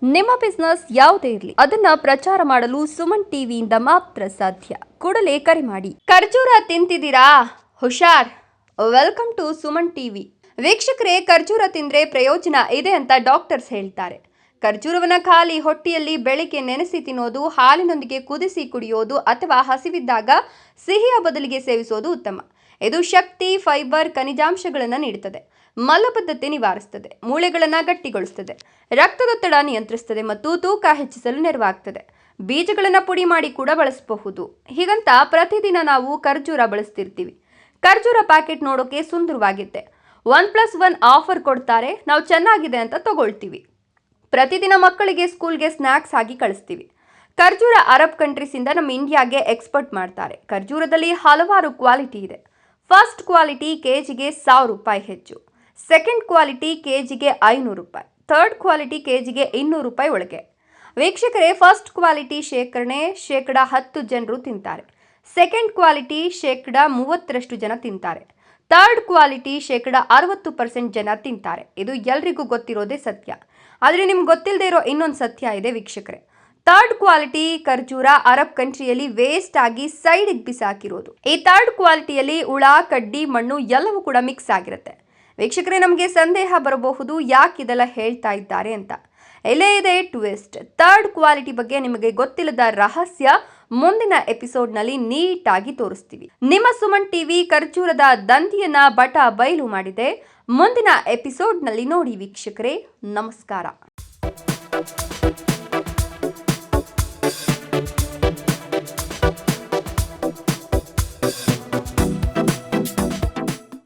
ನಿಮ್ಮ ಬಿಸ್ನೆಸ್ ಯಾವುದೇ ಇರಲಿ ಅದನ್ನ ಪ್ರಚಾರ ಮಾಡಲು ಸುಮನ್ ಟಿವಿಯಿಂದ ಮಾತ್ರ ಸಾಧ್ಯ. ಕೂಡಲೇ ಕರೆ ಮಾಡಿ. ಖರ್ಜೂರ ತಿಂತಿದ್ದೀರಾ? ಹುಷಾರ್. Welcome to Suman TV. ವೀಕ್ಷಕರೇ, ಖರ್ಜೂರ ತಿಂದ್ರೆ ಪ್ರಯೋಜನ ಇದೆ ಅಂತ ಡಾಕ್ಟರ್ಸ್ ಹೇಳ್ತಾರೆ. ಖರ್ಜೂರವನ್ನ ಖಾಲಿ ಹೊಟ್ಟೆಯಲ್ಲಿ ಬೆಳಿಗ್ಗೆ ನೆನೆಸಿ ತಿನ್ನೋದು, ಹಾಲಿನೊಂದಿಗೆ ಕುದಿಸಿ ಕುಡಿಯೋದು ಅಥವಾ ಹಸಿವಿದ್ದಾಗ ಸಿಹಿಯ ಬದಲಿಗೆ ಸೇವಿಸೋದು ಉತ್ತಮ. ಇದು ಶಕ್ತಿ, ಫೈಬರ್, ಖನಿಜಾಂಶಗಳನ್ನು ನೀಡುತ್ತದೆ. ಮಲಬದ್ಧತೆ ನಿವಾರಿಸುತ್ತದೆ, ಮೂಳೆಗಳನ್ನು ಗಟ್ಟಿಗೊಳಿಸುತ್ತದೆ, ರಕ್ತದೊತ್ತಡ ನಿಯಂತ್ರಿಸುತ್ತದೆ ಮತ್ತು ತೂಕ ಹೆಚ್ಚಿಸಲು ನೆರವಾಗುತ್ತದೆ. ಬೀಜಗಳನ್ನು ಪುಡಿ ಮಾಡಿ ಕೂಡ ಬಳಸಬಹುದು. ಹೀಗಂತ ಪ್ರತಿದಿನ ನಾವು ಖರ್ಜೂರ ಬಳಸ್ತಿರ್ತೀವಿ. ಖರ್ಜೂರ ಪ್ಯಾಕೆಟ್ ನೋಡೋಕೆ ಸುಂದರವಾಗಿರುತ್ತೆ. 1+1 ಆಫರ್ ಕೊಡ್ತಾರೆ. ನಾವು ಚೆನ್ನಾಗಿದೆ ಅಂತ ತಗೊಳ್ತೀವಿ. ಪ್ರತಿದಿನ ಮಕ್ಕಳಿಗೆ ಸ್ಕೂಲ್ಗೆ ಸ್ನ್ಯಾಕ್ಸ್ ಆಗಿ ಕಳಿಸ್ತೀವಿ. ಖರ್ಜೂರ ಅರಬ್ ಕಂಟ್ರೀಸಿಂದ ನಮ್ಮ ಇಂಡಿಯಾಗೆ ಎಕ್ಸ್ಪೋರ್ಟ್ ಮಾಡ್ತಾರೆ. ಖರ್ಜೂರದಲ್ಲಿ ಹಲವಾರು ಕ್ವಾಲಿಟಿ ಇದೆ. ಫಸ್ಟ್ ಕ್ವಾಲಿಟಿ ಕೆಜಿಗೆ 1000 ರೂಪಾಯಿ ಹೆಚ್ಚು, ಸೆಕೆಂಡ್ ಕ್ವಾಲಿಟಿ ಕೆಜಿಗೆ 500 ರೂಪಾಯಿ, ಥರ್ಡ್ ಕ್ವಾಲಿಟಿ ಕೆಜಿಗೆ 200 ರೂಪಾಯಿ ಒಳಗೆ. ವೀಕ್ಷಕರೇ, ಫಸ್ಟ್ ಕ್ವಾಲಿಟಿ ಶೇಖರಣೆ 10% ಜನರು ತಿಂತಾರೆ. ಸೆಕೆಂಡ್ ಕ್ವಾಲಿಟಿ 30% ಜನ ತಿಂತಾರೆ. ಥರ್ಡ್ ಕ್ವಾಲಿಟಿ 60% ಜನ ತಿಂತಾರೆ. ಇದು ಎಲ್ರಿಗೂ ಗೊತ್ತಿರೋದೇ ಸತ್ಯ. ಆದರೆ ನಿಮ್ಗೆ ಗೊತ್ತಿಲ್ಲದೆ ಇರೋ ಇನ್ನೊಂದು ಸತ್ಯ ಇದೆ ವೀಕ್ಷಕರೇ. ಥರ್ಡ್ ಕ್ವಾಲಿಟಿ ಖರ್ಜೂರ ಅರಬ್ ಕಂಟ್ರಿಯಲ್ಲಿ ವೇಸ್ಟ್ ಆಗಿ ಸೈಡಿಗೆ ಬಿಸಾಕಿರೋದು. ಈ ಥರ್ಡ್ ಕ್ವಾಲಿಟಿಯಲ್ಲಿ ಹುಳ, ಕಡ್ಡಿ, ಮಣ್ಣು ಎಲ್ಲವೂ ಕೂಡ ಮಿಕ್ಸ್ ಆಗಿರುತ್ತೆ. ವೀಕ್ಷಕರೇ, ನಮಗೆ ಸಂದೇಹ ಬರಬಹುದು, ಯಾಕೆ ಇದೆಲ್ಲ ಹೇಳ್ತಾ ಇದ್ದಾರೆ ಅಂತ. ಎಲ್ಲೇ ಇದೆ ಟ್ವಿಸ್ಟ್. ಥರ್ಡ್ ಕ್ವಾಲಿಟಿ ಬಗ್ಗೆ ನಿಮಗೆ ಗೊತ್ತಿಲ್ಲದ ರಹಸ್ಯ ಮುಂದಿನ ಎಪಿಸೋಡ್ನಲ್ಲಿ ನೀಟಾಗಿ ತೋರಿಸ್ತೀವಿ. ನಿಮ್ಮ ಸುಮನ್ ಟಿವಿ ಖರ್ಜೂರದ ದಂಧಿಯನ್ನ ಬಟ ಬಯಲು ಮಾಡಿದೆ. ಮುಂದಿನ ಎಪಿಸೋಡ್ನಲ್ಲಿ ನೋಡಿ ವೀಕ್ಷಕರೇ. ನಮಸ್ಕಾರ.